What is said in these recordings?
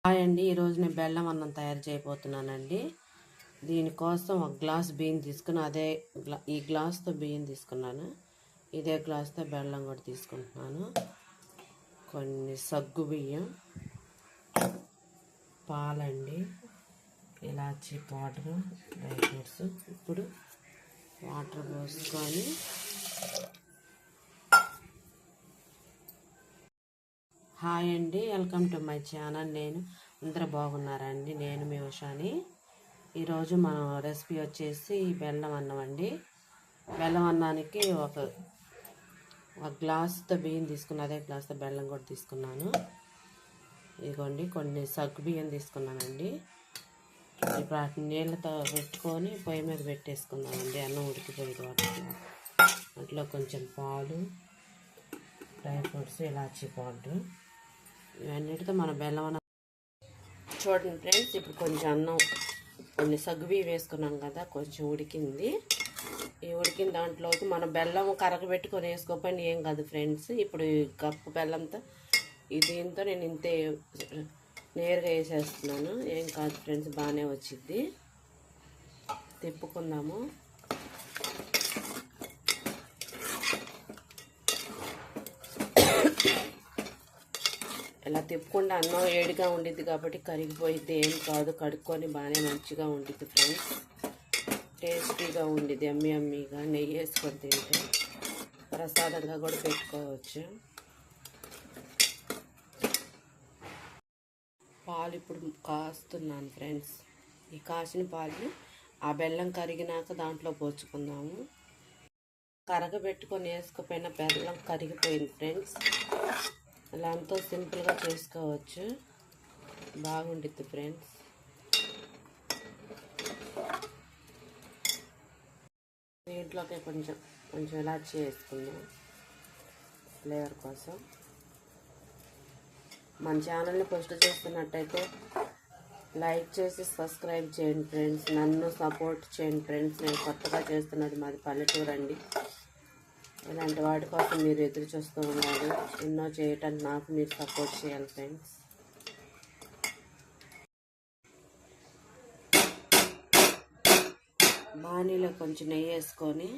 Hi అండి, ఈరోజు నేను బెల్లం అన్నం తయారు చేయబోతున్నానండి. దీనికోసం ఒక గ్లాస్ బియ్యం తీసుకుని ఈ గ్లాస్తో బియ్యం తీసుకున్నాను. ఇదే గ్లాస్తో బెల్లం కూడా తీసుకుంటున్నాను. కొన్ని సగ్గు బియ్యం, పాలండి, ఇలాచీ పౌడరు, డ్రై ఫ్రూట్స్. ఇప్పుడు వాటర్ పోసుకొని హాయ్ అండి, వెల్కమ్ టు మై ఛానల్. అందరూ బాగున్నారండి. నేను మీ ఉషాని. ఈరోజు మనం రెసిపీ వచ్చేసి బెల్లం అన్నం అండి. బెల్లం అన్నానికి ఒక గ్లాసుతో బియ్యం తీసుకున్నా, అదే గ్లాసుతో బెల్లం కూడా తీసుకున్నాను. ఇదిగోండి, కొన్ని సగ్గు బియ్యం తీసుకున్నానండి. ఇప్పుడు వాటిని నీళ్ళతో పెట్టుకొని పొయ్యి మీద పెట్టేసుకున్నామండి. అన్నం ఉడికిపోయేది వాటిలో కొంచెం పాలు, డ్రై ఫ్రూట్స్, ఇలాచీ పౌడర్, ఇవన్నిటితో మన బెల్లం అన్నం. చూడండి ఫ్రెండ్స్, ఇప్పుడు కొంచెం అన్నం, కొన్ని సగ్గుబియ్యం వేసుకున్నాం కదా, కొంచెం ఉడికింది. ఈ ఉడికిన దాంట్లోకి మన బెల్లం కరగబెట్టుకొని వేసుకోకపోయినా ఏం కాదు ఫ్రెండ్స్. ఇప్పుడు ఈ కప్పు బెల్లంతో దీంతో నేను ఇంతే నేరుగా వేసేస్తున్నాను. ఏం కాదు ఫ్రెండ్స్, బాగానే వచ్చింది. తిప్పుకుందాము. ఇలా తిప్పుకుండా అన్నం వేడిగా ఉండిద్ది కాబట్టి కరిగిపోయిద్ది, ఏం కాదు. కడుక్కొని బాగానే మంచిగా ఉండిద్ది ఫ్రెండ్స్. టేస్టీగా ఉండిద్ది, అమ్మీగా. నెయ్యి వేసుకొని తింటే ప్రసాదంగా కూడా పెట్టుకోవచ్చు. పాలు ఇప్పుడు కాస్తున్నాను ఫ్రెండ్స్. ఈ కాసిన పాలు ఆ బెల్లం కరిగినాక దాంట్లో పోసుకుందాము. కరగబెట్టుకొని వేసుకోపోయిన బెల్లం కరిగిపోయింది ఫ్రెండ్స్. ఇలా ఎంతో సింపుల్గా చేసుకోవచ్చు, బాగుండిద్ది ఫ్రెండ్స్. దీంట్లోకి కొంచెం ఇలాచీ వేసుకుందాం ఫ్లేవర్ కోసం. మన ఛానల్ని ఫస్ట్ చూస్తున్నట్టయితే లైక్ చేసి సబ్స్క్రైబ్ చేయండి ఫ్రెండ్స్. నన్ను సపోర్ట్ చేయండి ఫ్రెండ్స్. నేను కొత్తగా చేస్తున్నది మాది పల్లెటూరు అండి. ఇలాంటి వాటి కోసం మీరు ఎదురు చూస్తూ ఉండాలి. ఎన్నో చేయటానికి నాకు మీరు సపోర్ట్ చేయాలి ఫ్రెండ్స్. బాణీలో కొంచెం నెయ్యి వేసుకొని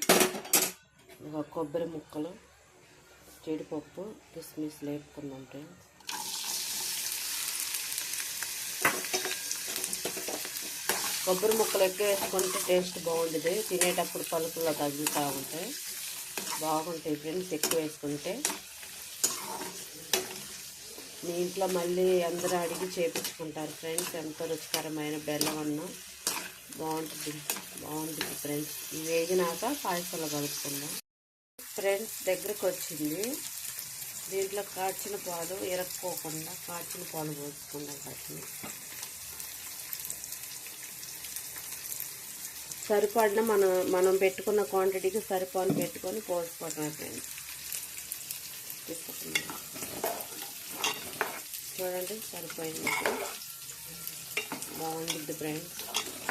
ఒక కొబ్బరి ముక్కలు, జీడిపప్పు, కిస్మిస్ లేపుకుందాం ఫ్రెండ్స్. కొబ్బరి ముక్కలు ఎక్కువ వేసుకుంటే టేస్ట్ బాగుంటుంది. తినేటప్పుడు పలుకుల్లో తగ్గుతూ ఉంటాయి, బాగుంటాయి ఫ్రెండ్స్ ఎక్కువ వేసుకుంటే. మీ ఇంట్లో మళ్ళీ అందరూ అడిగి చేపించుకుంటారు ఫ్రెండ్స్. ఎంతో రుచికరమైన బెల్లం అన్నం బాగుంటుంది ఫ్రెండ్స్. ఇవి వేగినాక పాయసంలో కలుపుకుందాం ఫ్రెండ్స్. దగ్గరకు వచ్చింది. దీంట్లో కాచిన పాలు ఇరక్కోకుండా కాచిన పాలు పోసుకుందాం. వాటిని సరిపడిన మనం పెట్టుకున్న క్వాంటిటీకి సరిపడి పెట్టుకొని పోసుకోవటం ఫ్రెండ్స్. చూడండి, సరిపోయింది. బాగుంటుంది ఫ్రెండ్స్.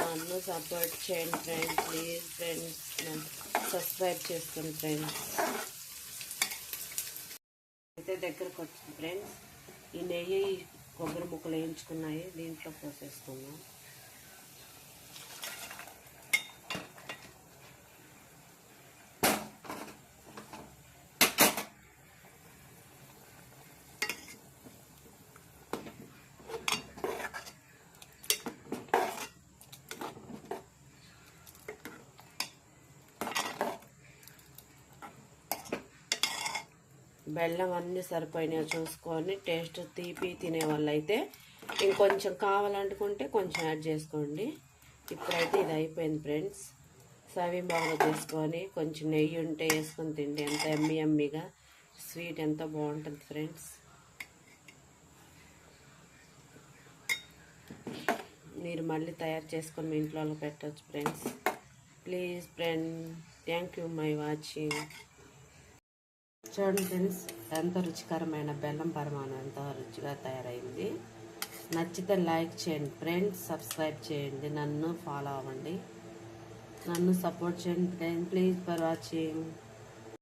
నన్ను సపోర్ట్ చేయండి ఫ్రెండ్స్. ప్లీజ్ ఫ్రెండ్స్, నన్ను సబ్స్క్రైబ్ చేసుకోండి ఫ్రెండ్స్. అయితే దగ్గరకు వచ్చింది ఫ్రెండ్స్. ఈ నెయ్యి, కొబ్బరి ముక్కలు వేయించుకున్నాయి దీంట్లో పోసేసుకున్నాం. బెల్లం అన్నీ సరిపోయినాయో చూసుకొని, టేస్ట్ తీపి తినే వాళ్ళైతే ఇంకొంచెం కావాలనుకుంటే కొంచెం యాడ్ చేసుకోండి. ఇప్పుడైతే ఇది అయిపోయింది ఫ్రెండ్స్. సర్వింగ్ బౌల్లో చేసుకొని కొంచెం నెయ్యి ఉంటే వేసుకొని తింటే ఎంత ఎమ్మీగా స్వీట్ ఎంతో బాగుంటుంది ఫ్రెండ్స్. మీరు మళ్ళీ తయారు చేసుకొని మీ ఇంట్లో పెట్టవచ్చు friends. Please friend, thank you my watching. చూడండి ఫ్రెండ్స్, ఎంతో రుచికరమైన బెల్లం పరమాణం ఎంతో రుచిగా తయారైంది. నచ్చితే లైక్ చేయండి ఫ్రెండ్స్, సబ్స్క్రైబ్ చేయండి, నన్ను ఫాలో అవ్వండి, నన్ను సపోర్ట్ చేయండి ఫ్రెండ్స్. Please for watching.